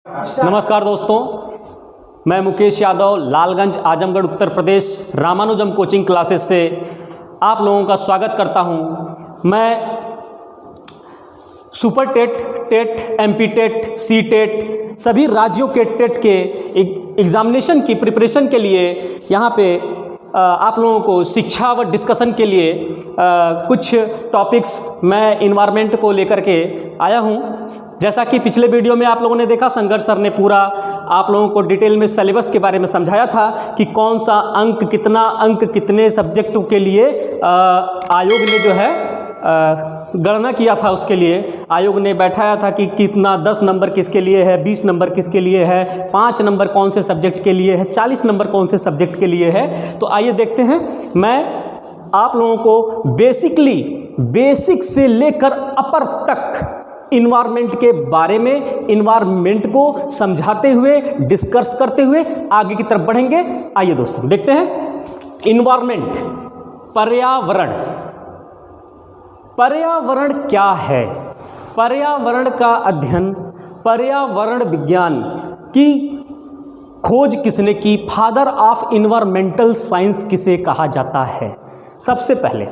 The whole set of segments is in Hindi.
नमस्कार दोस्तों, मैं मुकेश यादव लालगंज आजमगढ़ उत्तर प्रदेश रामानुजम कोचिंग क्लासेस से आप लोगों का स्वागत करता हूं। मैं super TET, TET, MP TET, CTET सभी राज्यों के टेट के एग्जामिनेशन की प्रिपरेशन के लिए यहाँ पे आप लोगों को शिक्षा व डिस्कशन के लिए कुछ टॉपिक्स मैं इन्वायरमेंट को लेकर के आया हूँ। जैसा कि पिछले वीडियो में आप लोगों ने देखा, संघर्ष सर ने पूरा आप लोगों को डिटेल में सिलेबस के बारे में समझाया था कि कौन सा अंक, कितना अंक, कितने सब्जेक्टों के लिए आयोग ने जो है गणना किया था। उसके लिए आयोग ने बैठाया था कि कितना 10 नंबर किसके लिए है, 20 नंबर किसके लिए है, 5 नंबर कौन से सब्जेक्ट के लिए है, 40 नंबर कौन से सब्जेक्ट के लिए है। तो आइए देखते हैं। मैं आप लोगों को बेसिक से लेकर अपर तक इन्वायरमेंट के बारे में, इन्वायरमेंट को समझाते हुए, डिस्कस करते हुए आगे की तरफ बढ़ेंगे। आइए दोस्तों देखते हैं। इन्वायरमेंट, पर्यावरण। पर्यावरण क्या है? पर्यावरण का अध्ययन, पर्यावरण विज्ञान की खोज किसने की? फादर ऑफ इन्वायरमेंटल साइंस किसे कहा जाता है? सबसे पहले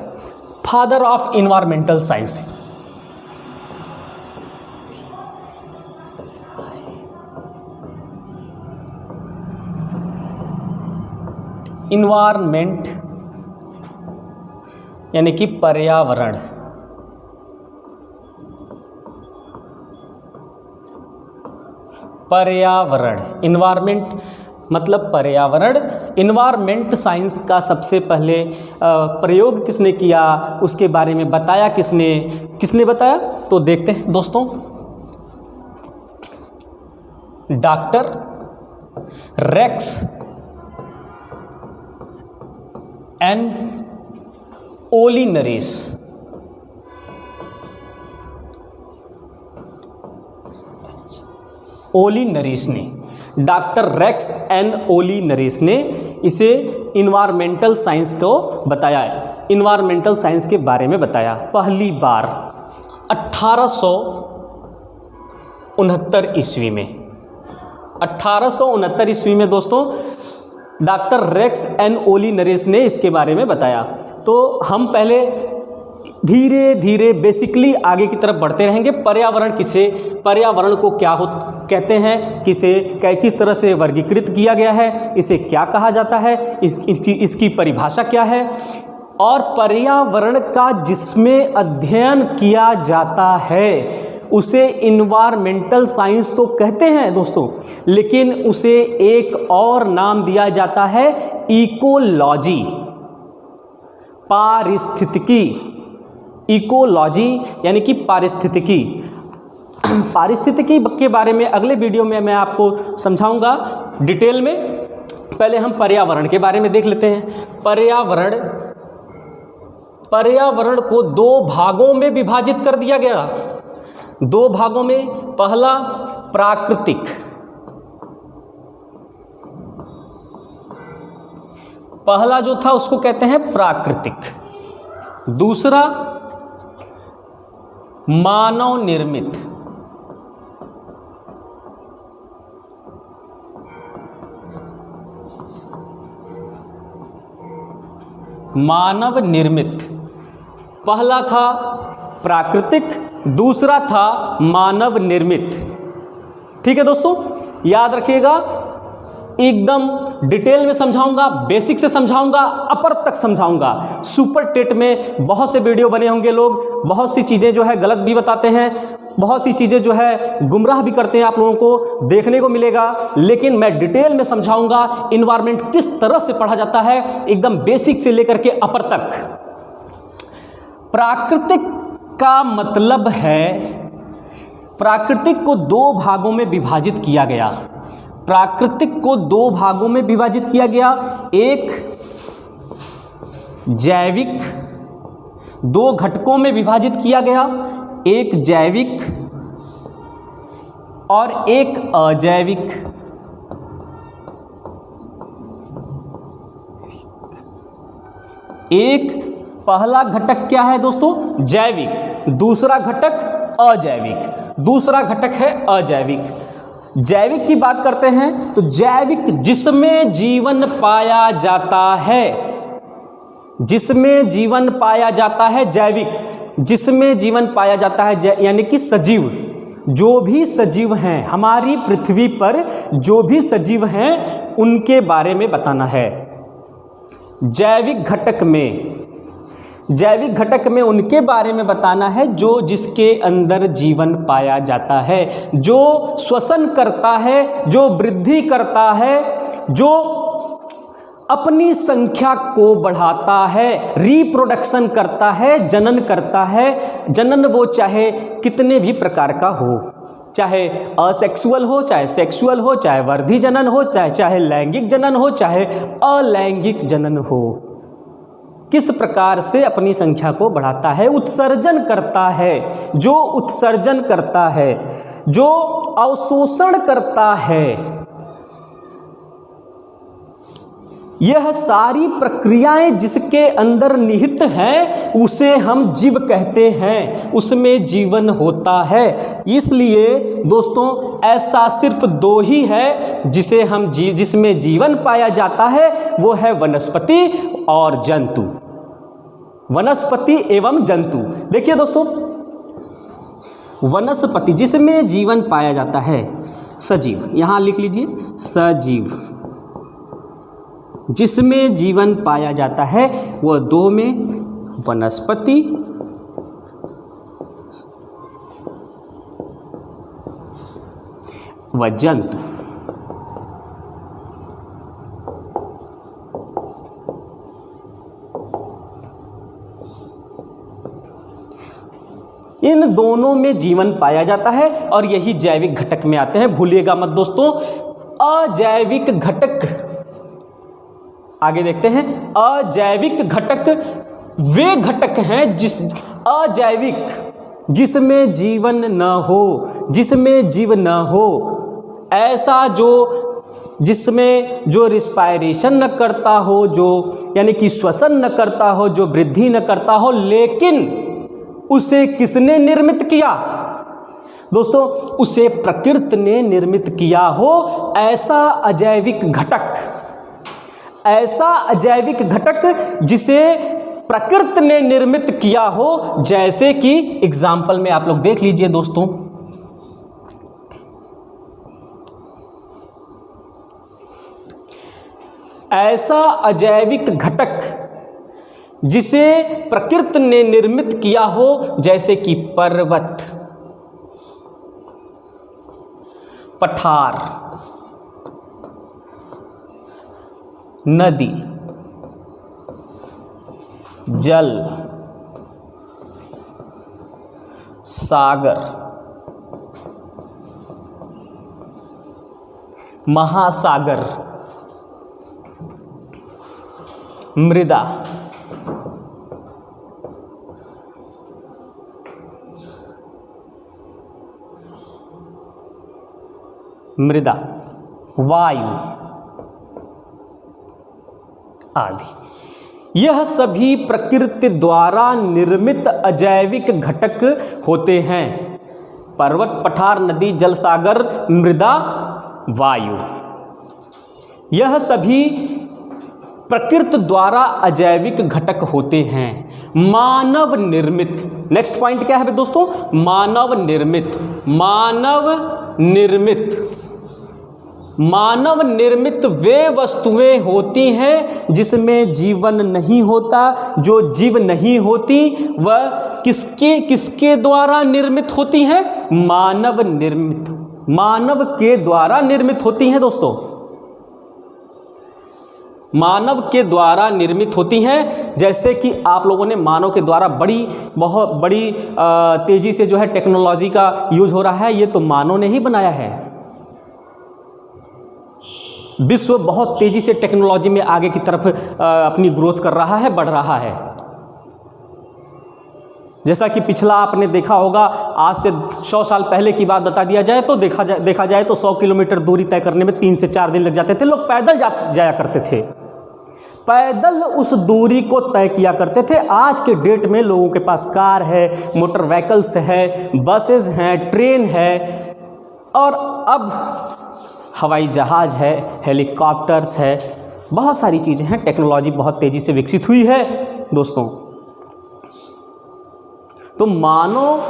father of environmental science environment यानी कि पर्यावरण। पर्यावरण, इन्वायरमेंट मतलब पर्यावरण। इन्वायरमेंट साइंस का सबसे पहले प्रयोग किसने किया, उसके बारे में बताया किसने बताया? तो देखते हैं दोस्तों। Doctor Rex and Olinares. Olinares ने, डॉक्टर रेक्स एन ओलिनरेस ने इसे इन्वायरमेंटल साइंस को बताया, इन्वायरमेंटल साइंस के बारे में बताया पहली बार 1869 ईस्वी में। 1869 ईस्वी में दोस्तों डॉक्टर रेक्स एन ओलिनरेस ने इसके बारे में बताया। तो हम पहले धीरे धीरे बेसिकली आगे की तरफ बढ़ते रहेंगे। पर्यावरण को क्या कहते हैं, किस तरह से वर्गीकृत किया गया है, इसे क्या कहा जाता है, इसकी परिभाषा क्या है, और पर्यावरण का जिसमें अध्ययन किया जाता है उसे इन्वायरमेंटल साइंस तो कहते हैं दोस्तों, लेकिन उसे एक और नाम दिया जाता है इकोलॉजी, पारिस्थितिकी। इकोलॉजी यानी कि पारिस्थितिकी। पारिस्थितिकी के बारे में अगले वीडियो में मैं आपको समझाऊंगा डिटेल में। पहले हम पर्यावरण के बारे में देख लेते हैं। पर्यावरण को 2 भागों में विभाजित कर दिया गया। 2 भागों में। पहला प्राकृतिक, पहला जो था उसको कहते हैं प्राकृतिक। दूसरा मानव निर्मित। मानव निर्मित, पहला था प्राकृतिक, दूसरा था मानव निर्मित। ठीक है दोस्तों, याद रखिएगा। एकदम डिटेल में समझाऊंगा, बेसिक से समझाऊंगा, अपर तक समझाऊंगा। सुपर टेट में बहुत से वीडियो बने होंगे, लोग बहुत सी चीज़ें जो है गलत भी बताते हैं, बहुत सी चीज़ें जो है गुमराह भी करते हैं, आप लोगों को देखने को मिलेगा। लेकिन मैं डिटेल में समझाऊंगा इन्वायरमेंट किस तरह से पढ़ा जाता है, एकदम बेसिक से लेकर के अपर तक। प्राकृतिक का मतलब है, प्राकृतिक को 2 भागों में विभाजित किया गया। प्राकृतिक को 2 भागों में विभाजित किया गया। एक जैविक, 2 घटकों में विभाजित किया गया, एक जैविक और एक अजैविक। एक पहला घटक क्या है दोस्तों? जैविक। दूसरा घटक अजैविक। दूसरा घटक है अजैविक। जैविक की बात करते हैं तो जैविक जिसमें जीवन पाया जाता है, जिसमें जीवन पाया जाता है, जैविक जिसमें जीवन पाया जाता है, यानी कि सजीव, जो भी सजीव हैं हमारी पृथ्वी पर, जो भी सजीव हैं उनके बारे में बताना है। जैविक घटक में उनके बारे में बताना है जो जिसके अंदर जीवन पाया जाता है, जो श्वसन करता है, जो वृद्धि करता है, जो अपनी संख्या को बढ़ाता है, रिप्रोडक्शन करता है, जनन करता है। जनन वो चाहे कितने भी प्रकार का हो, चाहे असेक्सुअल हो, चाहे सेक्सुअल हो, चाहे वर्धी जनन हो, चाहे लैंगिक जनन हो, चाहे अलैंगिक जनन हो, किस प्रकार से अपनी संख्या को बढ़ाता है, उत्सर्जन करता है, जो उत्सर्जन करता है, जो अवशोषण करता है, यह सारी प्रक्रियाएं जिसके अंदर निहित हैं उसे हम जीव कहते हैं, उसमें जीवन होता है। इसलिए दोस्तों ऐसा सिर्फ दो ही है जिसमें जीवन पाया जाता है, वो है वनस्पति और जंतु, वनस्पति एवं जंतु। देखिए दोस्तों, वनस्पति जिसमें जीवन पाया जाता है, सजीव, यहाँ लिख लीजिए सजीव, जिसमें जीवन पाया जाता है वह दो में वनस्पति व जंतु। इन दोनों में जीवन पाया जाता है और यही जैविक घटक में आते हैं, भूलिएगा मत दोस्तों। अजैविक घटक, आगे देखते हैं, अजैविक घटक वे घटक हैं अजैविक जिसमें जीवन न हो, जिसमें जीव न हो, ऐसा जिसमें जो रिस्पायरेशन न करता हो, जो यानी कि श्वसन न करता हो, जो वृद्धि न करता हो, लेकिन उसे किसने निर्मित किया दोस्तों? उसे प्रकृति ने निर्मित किया हो, ऐसा अजैविक घटक, ऐसा अजैविक घटक जिसे प्रकृति ने निर्मित किया हो। जैसे कि एग्जाम्पल में आप लोग देख लीजिए दोस्तों, ऐसा अजैविक घटक जिसे प्रकृति ने निर्मित किया हो, जैसे कि पर्वत, पठार, नदी, जल, सागर, महासागर, मृदा, वायु आदि, यह सभी प्रकृति द्वारा निर्मित अजैविक घटक होते हैं। पर्वत, पठार, नदी, जल, सागर, मृदा, वायु, यह सभी प्रकृति द्वारा अजैविक घटक होते हैं। मानव निर्मित, नेक्स्ट पॉइंट क्या है दोस्तों? मानव निर्मित। मानव निर्मित वे वस्तुएं होती हैं जिसमें जीवन नहीं होता, जो जीव नहीं होती, वह किसके द्वारा निर्मित होती हैं? मानव निर्मित, मानव के द्वारा निर्मित होती हैं दोस्तों, मानव के द्वारा निर्मित होती हैं। जैसे कि आप लोगों ने मानव के द्वारा बहुत बड़ी तेज़ी से जो है टेक्नोलॉजी का यूज हो रहा है, ये तो मानव ने ही बनाया है। विश्व बहुत तेज़ी से टेक्नोलॉजी में आगे की तरफ अपनी ग्रोथ कर रहा है, बढ़ रहा है। जैसा कि पिछला आपने देखा होगा, आज से 100 साल पहले की बात बता दिया जाए तो देखा जाए तो 100 किलोमीटर दूरी तय करने में 3 से 4 दिन लग जाते थे। लोग पैदल जाया करते थे, पैदल उस दूरी को तय किया करते थे। आज के डेट में लोगों के पास कार है, मोटर व्हीकल्स है, बसेस हैं, ट्रेन है, और अब हवाई जहाज़ है, हेलीकॉप्टर्स है, बहुत सारी चीज़ें हैं, टेक्नोलॉजी बहुत तेज़ी से विकसित हुई है दोस्तों। तो मानव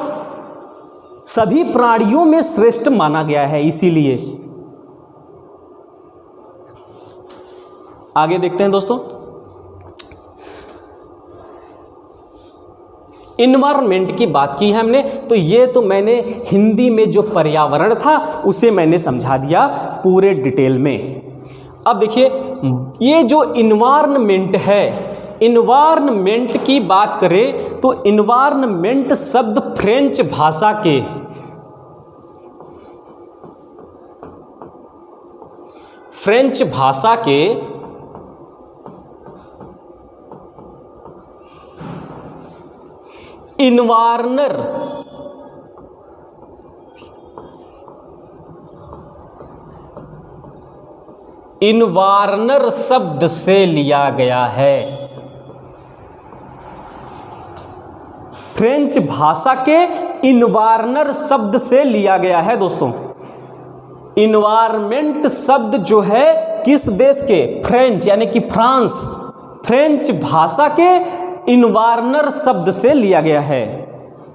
सभी प्राणियों में श्रेष्ठ माना गया है। इसीलिए आगे देखते हैं दोस्तों, इन्वायरमेंट की बात की है हमने, तो ये तो मैंने हिंदी में जो पर्यावरण था उसे मैंने समझा दिया पूरे डिटेल में। अब देखिए, ये जो इन्वायरमेंट है, इन्वायरमेंट की बात करें तो इन्वायरमेंट शब्द फ्रेंच भाषा के इन्वायरनर शब्द से लिया गया है। फ्रेंच भाषा के इन्वायरनर शब्द से लिया गया है दोस्तों। इन्वायरमेंट शब्द जो है किस देश के? फ्रेंच यानी कि फ्रांस, फ्रेंच भाषा के इन्वायरनर शब्द से लिया गया है।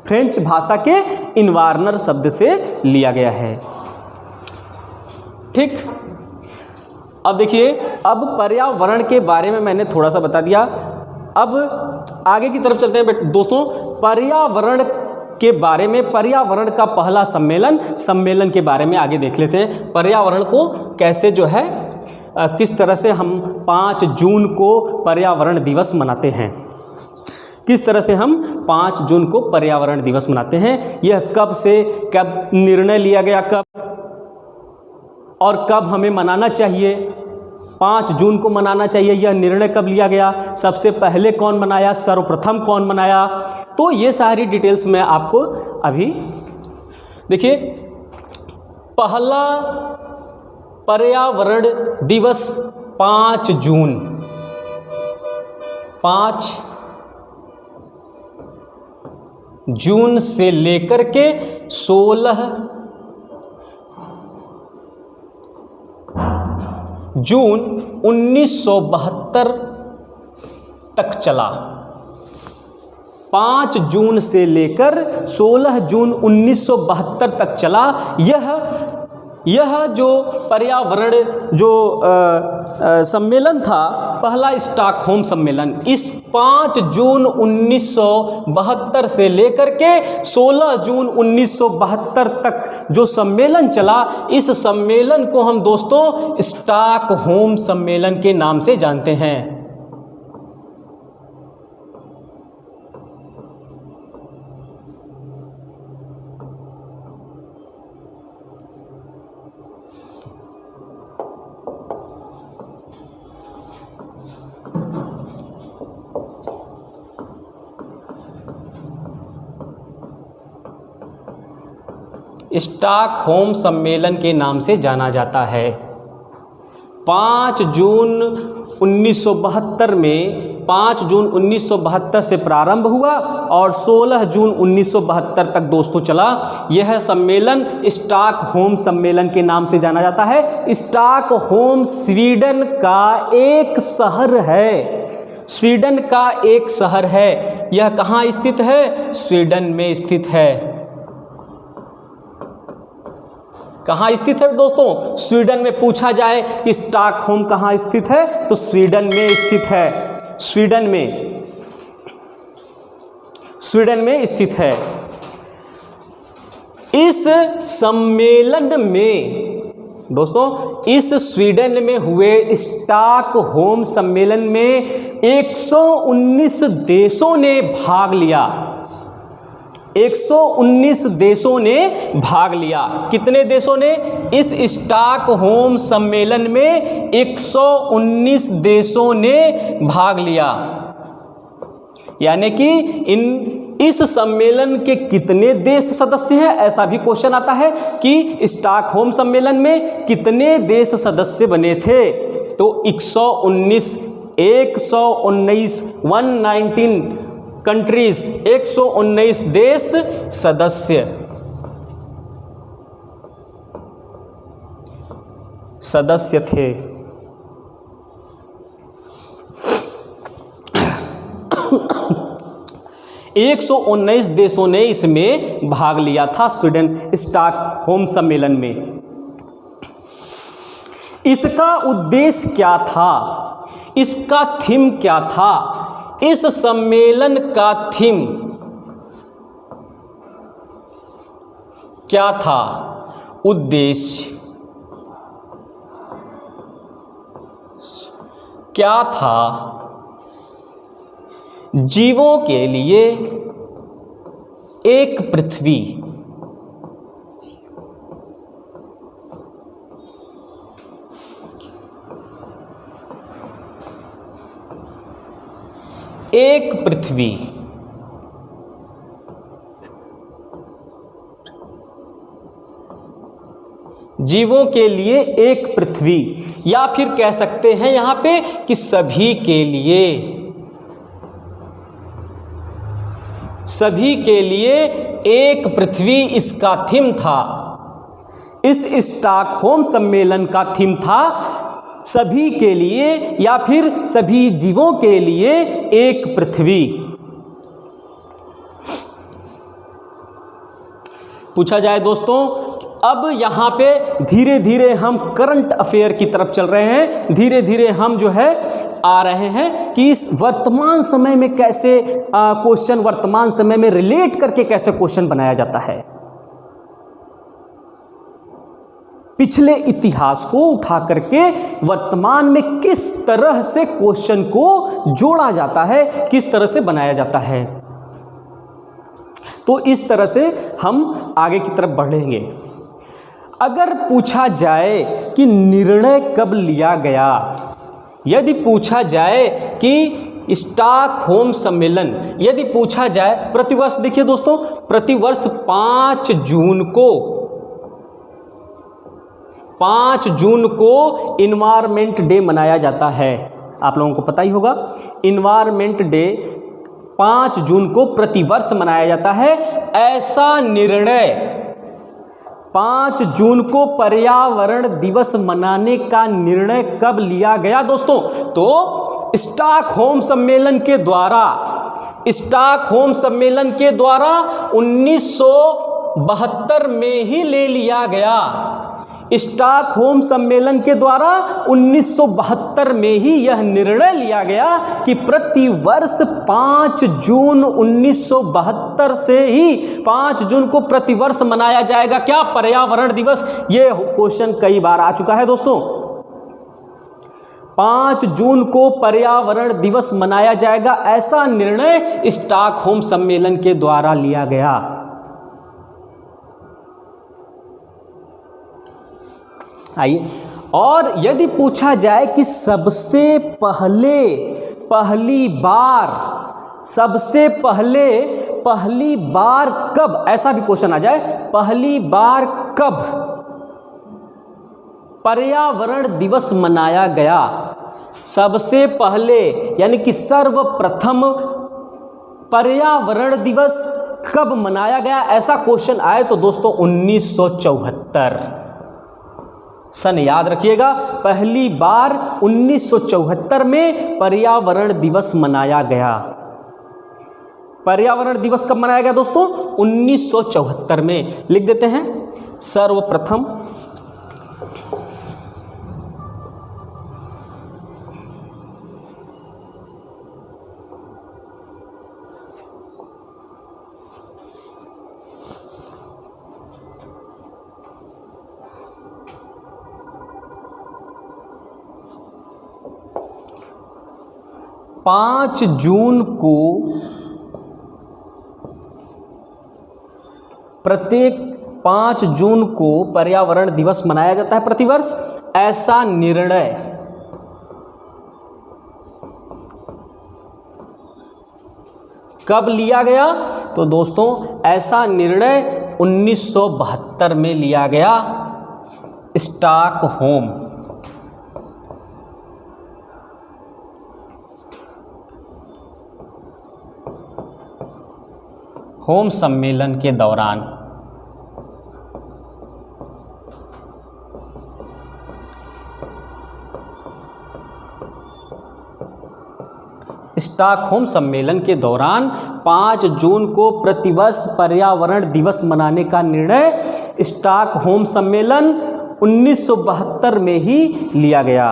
फ्रेंच भाषा के इन्वायरनर शब्द से लिया गया है। ठीक, अब देखिए, अब पर्यावरण के बारे में मैंने थोड़ा सा बता दिया। अब आगे की तरफ चलते हैं दोस्तों। पर्यावरण के बारे में, पर्यावरण का पहला सम्मेलन के बारे में आगे देख लेते हैं। पर्यावरण को कैसे जो है किस तरह से हम 5 जून को पर्यावरण दिवस मनाते हैं, किस तरह से हम 5 जून को पर्यावरण दिवस मनाते हैं, यह कब से कब निर्णय लिया गया, कब और कब हमें मनाना चाहिए, 5 जून को मनाना चाहिए, यह निर्णय कब लिया गया, सबसे पहले कौन मनाया, सर्वप्रथम कौन मनाया, तो ये सारी डिटेल्स मैं आपको अभी देखिए। पहला पर्यावरण दिवस 5 जून, 5 जून से लेकर के 16 जून 1972 तक चला। 5 जून से लेकर 16 जून 1972 तक चला। यह जो पर्यावरण जो सम्मेलन था, पहला स्टॉकहोम सम्मेलन, इस 5 जून 1972 से लेकर के 16 जून 1972 तक जो सम्मेलन चला, इस सम्मेलन को हम दोस्तों स्टॉकहोम सम्मेलन के नाम से जानते हैं। स्टॉकहोम सम्मेलन के नाम से जाना जाता है। 5 जून 1972 में, 5 जून 1972 से प्रारंभ हुआ और 16 जून 1972 तक दोस्तों चला। यह सम्मेलन स्टॉकहोम सम्मेलन के नाम से जाना जाता है। स्टॉकहोम स्वीडन का एक शहर है, स्वीडन का एक शहर है। यह कहाँ स्थित है? स्वीडन में स्थित है। कहाँ स्थित है दोस्तों? स्वीडन में। पूछा जाए कि स्टॉकहोम कहाँ स्थित है, तो स्वीडन में स्थित है। स्वीडन में स्थित है। इस सम्मेलन में दोस्तों, इस स्वीडन में हुए स्टॉकहोम सम्मेलन में 119 देशों ने भाग लिया। 119 देशों ने भाग लिया। कितने देशों ने? इस स्टॉकहोम सम्मेलन में 119 देशों ने भाग लिया। यानी कि इस सम्मेलन के कितने देश सदस्य हैं, ऐसा भी क्वेश्चन आता है कि स्टॉकहोम सम्मेलन में कितने देश सदस्य बने थे। तो 119 कंट्रीज, 119 देश सदस्य। सदस्य थे। 119 देशों ने इसमें भाग लिया था, स्वीडन स्टॉकहोम सम्मेलन में। इसका उद्देश्य क्या था, इसका थीम क्या था, इस सम्मेलन का थीम क्या था, उद्देश्य क्या था? जीवों के लिए एक पृथ्वी, एक पृथ्वी। जीवों के लिए एक पृथ्वी, या फिर कह सकते हैं यहां पे कि सभी के लिए, सभी के लिए एक पृथ्वी इसका थीम था। इस स्टॉकहोम सम्मेलन का थीम था सभी के लिए या फिर सभी जीवों के लिए एक पृथ्वी। पूछा जाए दोस्तों, अब यहाँ पे धीरे धीरे हम करंट अफेयर की तरफ चल रहे हैं, धीरे धीरे हम जो है आ रहे हैं कि इस वर्तमान समय में कैसे क्वेश्चन, वर्तमान समय में रिलेट करके कैसे क्वेश्चन बनाया जाता है। पिछले इतिहास को उठा करके वर्तमान में किस तरह से क्वेश्चन को जोड़ा जाता है, किस तरह से बनाया जाता है। तो इस तरह से हम आगे की तरफ बढ़ेंगे। अगर पूछा जाए कि निर्णय कब लिया गया, यदि पूछा जाए कि स्टॉकहोम सम्मेलन, यदि पूछा जाए प्रतिवर्ष, देखिए दोस्तों, प्रतिवर्ष 5 जून को इन्वायरमेंट डे मनाया जाता है। आप लोगों को पता ही होगा, इन्वायरमेंट डे 5 जून को प्रतिवर्ष मनाया जाता है। ऐसा निर्णय 5 जून को पर्यावरण दिवस मनाने का निर्णय कब लिया गया दोस्तों? तो स्टॉकहोम सम्मेलन के द्वारा, स्टॉकहोम सम्मेलन के द्वारा 1972 में ही ले लिया गया। स्टॉकहोम सम्मेलन के द्वारा 1972 में ही यह निर्णय लिया गया कि प्रतिवर्ष 5 जून 1972 से ही 5 जून को प्रतिवर्ष मनाया जाएगा क्या, पर्यावरण दिवस। ये क्वेश्चन कई बार आ चुका है दोस्तों। 5 जून को पर्यावरण दिवस मनाया जाएगा, ऐसा निर्णय स्टॉकहोम सम्मेलन के द्वारा लिया गया। आइए, और यदि पूछा जाए कि सबसे पहले, पहली बार, सबसे पहले पहली बार कब, ऐसा भी क्वेश्चन आ जाए, पहली बार कब पर्यावरण दिवस मनाया गया, सबसे पहले यानी कि सर्वप्रथम पर्यावरण दिवस कब मनाया गया, ऐसा क्वेश्चन आए तो दोस्तों 1974 सन याद रखिएगा। पहली बार 1974 में पर्यावरण दिवस मनाया गया। पर्यावरण दिवस कब मनाया गया दोस्तों? 1974 में। लिख देते हैं सर्वप्रथम पाँच जून को प्रत्येक 5 जून को पर्यावरण दिवस मनाया जाता है प्रतिवर्ष। ऐसा निर्णय कब लिया गया? तो दोस्तों ऐसा निर्णय 1972 में लिया गया, स्टॉकहोम सम्मेलन के दौरान। स्टॉकहोम सम्मेलन के दौरान 5 जून को प्रतिवर्ष पर्यावरण दिवस मनाने का निर्णय स्टॉकहोम सम्मेलन 1972 में ही लिया गया।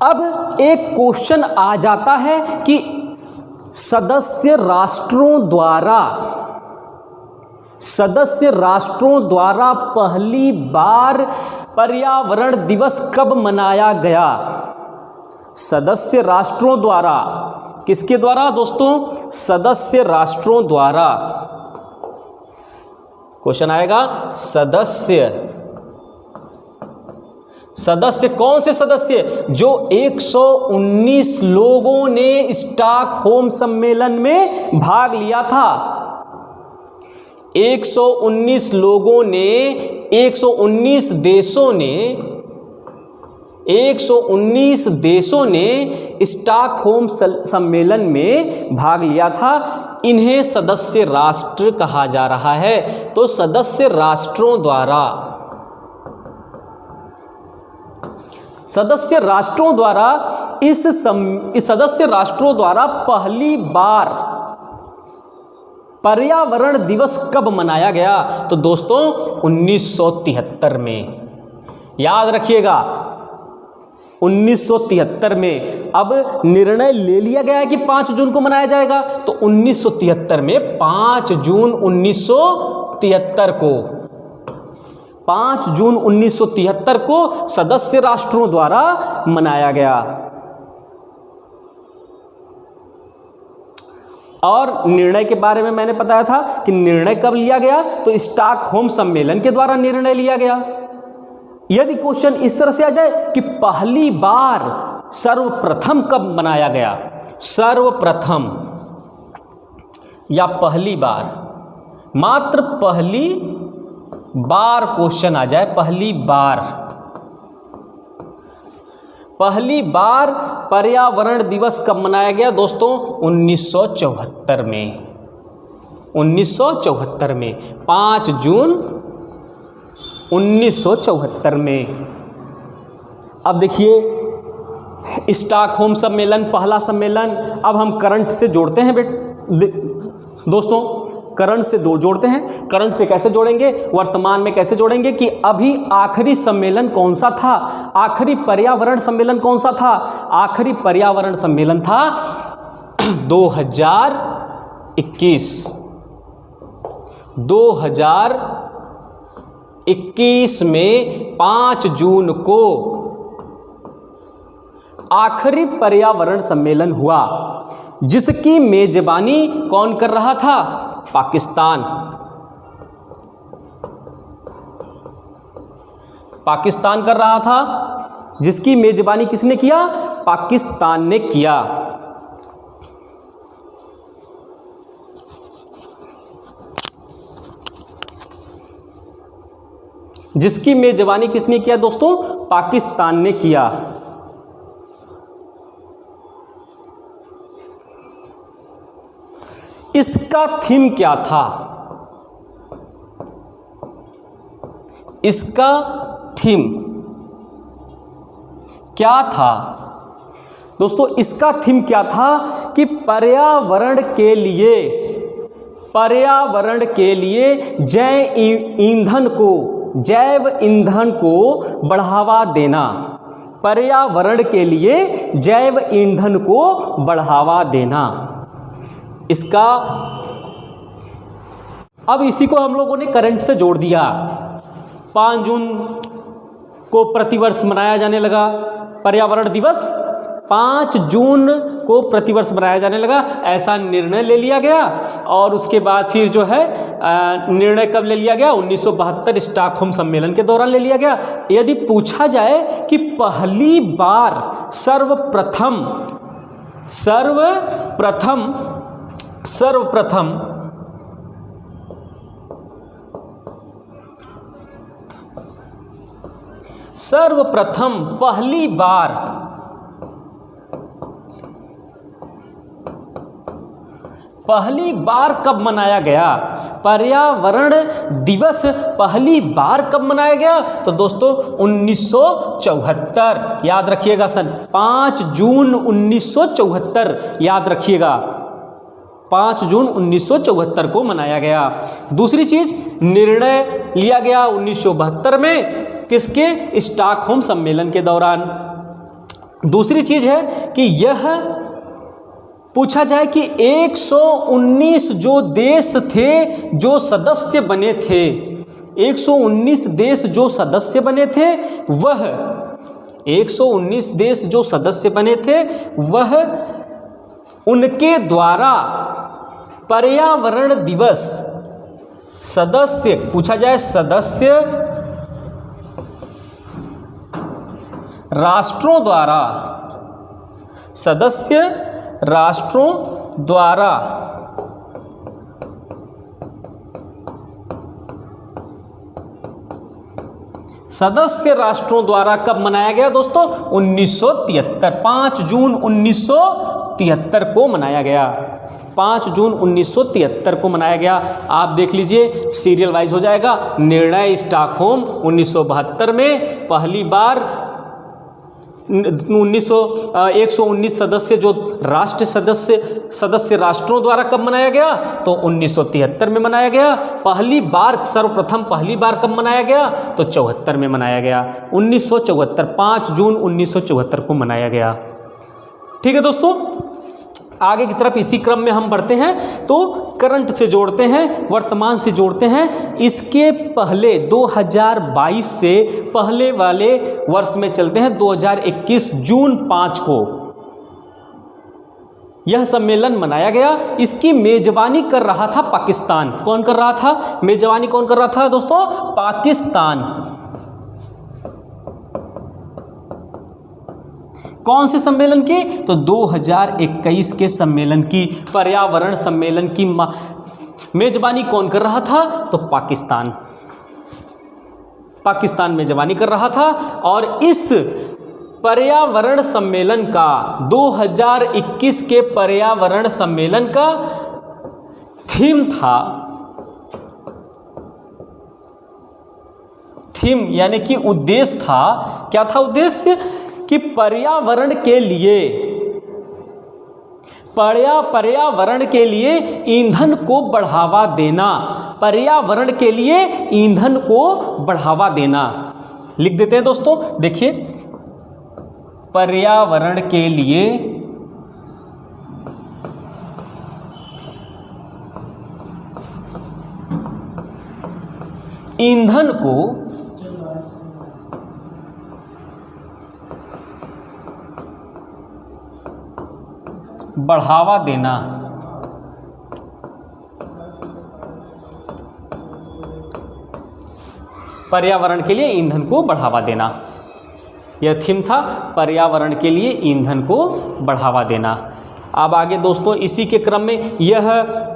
अब एक क्वेश्चन आ जाता है कि सदस्य राष्ट्रों द्वारा पहली बार पर्यावरण दिवस कब मनाया गया? सदस्य राष्ट्रों द्वारा, किसके द्वारा दोस्तों? सदस्य राष्ट्रों द्वारा। क्वेश्चन आएगा सदस्य कौन से सदस्य? जो 119 लोगों ने स्टॉकहोम सम्मेलन में भाग लिया था। 119 लोगों ने, 119 देशों ने स्टॉकहोम सम्मेलन में भाग लिया था। इन्हें सदस्य राष्ट्र कहा जा रहा है। तो सदस्य राष्ट्रों द्वारा पहली बार पर्यावरण दिवस कब मनाया गया? तो दोस्तों 1973 में। याद रखिएगा 1973 में। अब निर्णय ले लिया गया है कि 5 जून को मनाया जाएगा, तो 1973 में 5 जून 1973 को सदस्य राष्ट्रों द्वारा मनाया गया। और निर्णय के बारे में मैंने बताया था कि निर्णय कब लिया गया? तो स्टॉकहोम सम्मेलन के द्वारा निर्णय लिया गया। यदि क्वेश्चन इस तरह से आ जाए कि पहली बार सर्वप्रथम कब मनाया गया, सर्वप्रथम या पहली बार, मात्र पहली बार क्वेश्चन आ जाए, पहली बार पर्यावरण दिवस कब मनाया गया दोस्तों? 1974 में। 1974 में 5 जून 1974 में। अब देखिए स्टॉकहोम सम्मेलन पहला सम्मेलन। अब हम करंट से जोड़ते हैं दोस्तों, करंट से जोड़ते हैं। करंट से कैसे जोड़ेंगे, वर्तमान में कैसे जोड़ेंगे कि अभी आखिरी सम्मेलन कौन सा था? आखिरी पर्यावरण सम्मेलन कौन सा था? आखिरी पर्यावरण सम्मेलन था 2021 में 5 जून को आखिरी पर्यावरण सम्मेलन हुआ, जिसकी मेजबानी कौन कर रहा था? पाकिस्तान कर रहा था। जिसकी मेजबानी किसने किया? पाकिस्तान ने किया। जिसकी मेजबानी किसने किया दोस्तों? पाकिस्तान ने किया। इसका थीम क्या था? इसका थीम क्या था दोस्तों? इसका थीम क्या था कि पर्यावरण के लिए जैव ईंधन को बढ़ावा देना। पर्यावरण के लिए जैव ईंधन को बढ़ावा देना। इसका, अब इसी को हम लोगों ने करंट से जोड़ दिया। 5 जून को प्रतिवर्ष मनाया जाने लगा पर्यावरण दिवस, 5 जून को प्रतिवर्ष मनाया जाने लगा, ऐसा निर्णय ले लिया गया। और उसके बाद फिर जो है निर्णय कब ले लिया गया? 1972 स्टॉकहोम सम्मेलन के दौरान ले लिया गया। यदि पूछा जाए कि पहली बार सर्वप्रथम पहली बार पहली बार कब मनाया गया? पर्यावरण दिवस पहली बार कब मनाया गया? तो दोस्तों 1974, याद रखिएगा सन 5 जून 1974, याद रखिएगा 5 जून 1974 को मनाया गया। दूसरी चीज, निर्णय लिया गया 1972 में किसके? स्टॉकहोम सम्मेलन के दौरान। दूसरी चीज है कि यह पूछा जाए कि 119 जो देश थे जो सदस्य बने थे, 119 देश जो सदस्य बने थे, वह 119 देश जो सदस्य बने थे वह उनके द्वारा पर्यावरण दिवस सदस्य, पूछा जाए सदस्य राष्ट्रों द्वारा, सदस्य राष्ट्रों द्वारा सदस्य राष्ट्रों द्वारा कब मनाया गया दोस्तों? 1973, 5 जून 1973 को मनाया गया। 5 जून 1973 को मनाया गया। आप देख लीजिए, सीरियल वाइज हो जाएगा। निर्णय स्टॉकहोम 1972 में पहली बार 119 सदस्य जो राष्ट्र सदस्य राष्ट्रों द्वारा कब मनाया गया? तो 1973 में मनाया गया। पहली बार, सर्वप्रथम पहली बार कब मनाया गया? तो 74 में मनाया गया। 1974, 5 जून 1974 को मनाया गया। ठीक है दोस्तों, आगे की तरफ इसी क्रम में हम बढ़ते हैं। तो करंट से जोड़ते हैं, वर्तमान से जोड़ते हैं। इसके पहले 2022 से पहले वाले वर्ष में चलते हैं। 2021 जून 5 को यह सम्मेलन मनाया गया। इसकी मेजबानी कर रहा था पाकिस्तान। कौन कर रहा था? मेजबानी कौन कर रहा था दोस्तों? पाकिस्तान। कौन से सम्मेलन की? तो 2021 के सम्मेलन की, पर्यावरण सम्मेलन की मेजबानी कौन कर रहा था? तो पाकिस्तान। पाकिस्तान मेजबानी कर रहा था। और इस पर्यावरण सम्मेलन का, 2021 के पर्यावरण सम्मेलन का थीम था, थीम यानी कि उद्देश्य था, क्या था उद्देश्य? कि पर्यावरण के लिए ईंधन को बढ़ावा देना, पर्यावरण के लिए ईंधन को बढ़ावा देना। लिख देते हैं दोस्तों, देखिए, पर्यावरण के लिए ईंधन को बढ़ावा देना। पर्यावरण के लिए ईंधन को बढ़ावा देना, यह थीम था, पर्यावरण के लिए ईंधन को बढ़ावा देना। अब आगे दोस्तों इसी के क्रम में यह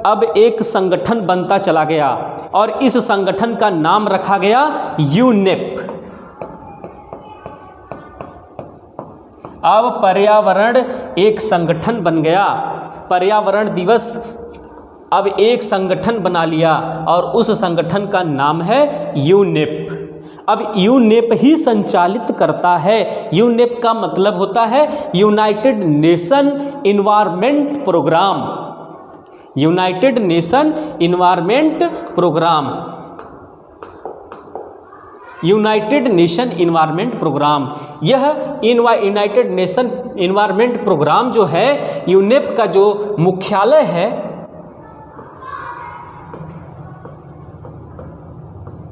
अब एक संगठन बनता चला गया और इस संगठन का नाम रखा गया यूनेप। अब पर्यावरण एक संगठन बन गया। पर्यावरण दिवस अब एक संगठन बना लिया और उस संगठन का नाम है यूनेप। अब यूनेप ही संचालित करता है। यूनेप का मतलब होता है united nation environment programme. United nation environment programme, united nation environment programme. यह यूनाइटेड नेशन इन्वायरमेंट प्रोग्राम जो है, यूनेप का जो मुख्यालय है,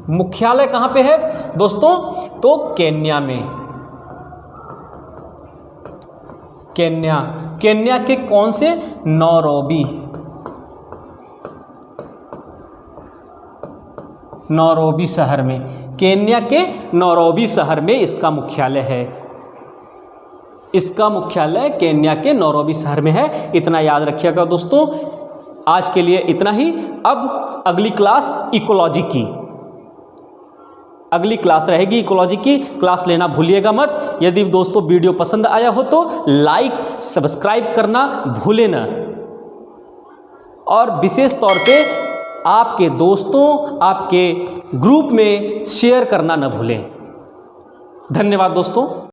मुख्यालय कहाँ पे है दोस्तों? तो केन्या में। केन्या के कौन से? नौरोबी शहर में। केन्या के नौरोबी शहर में इसका मुख्यालय है। इसका मुख्यालय केन्या के नौरोबी शहर में है। इतना याद रखिएगा दोस्तों। आज के लिए इतना ही। अब अगली क्लास इकोलॉजी की, अगली क्लास रहेगी इकोलॉजी की। क्लास लेना भूलिएगा मत। यदि दोस्तों वीडियो पसंद आया हो तो लाइक सब्सक्राइब करना भूलें ना। और विशेष तौर पे आपके दोस्तों, आपके ग्रुप में शेयर करना न भूलें। धन्यवाद दोस्तों।